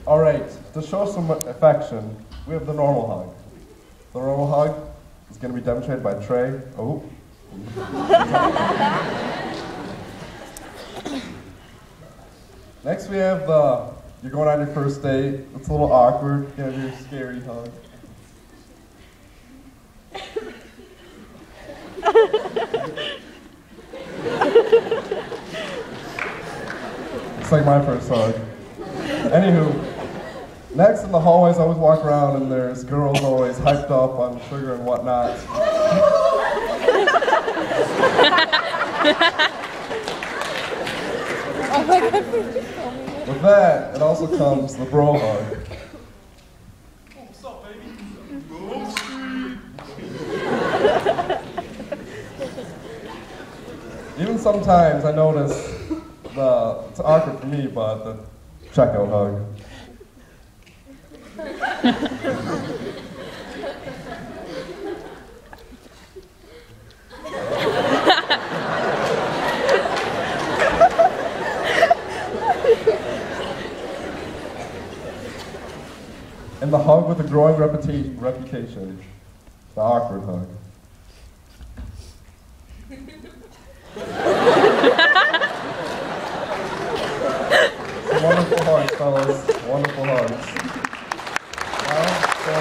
All right, to show some affection, we have the normal hug. The normal hug is going to be demonstrated by Trey. Oh. Next we have you're going on your first date. It's a little awkward. It's going to be a scary hug. It's like my first hug. Anywho, next in the hallways I always walk around and there's girls always hyped up on sugar and whatnot. Oh my God. With that, it also comes the bro hug. Oh, what's up, baby? Even sometimes I notice it's awkward for me, but the checkout hug. And the hug with a growing reputation, the awkward hug. Wonderful hugs, fellas. Wonderful hugs. Now, so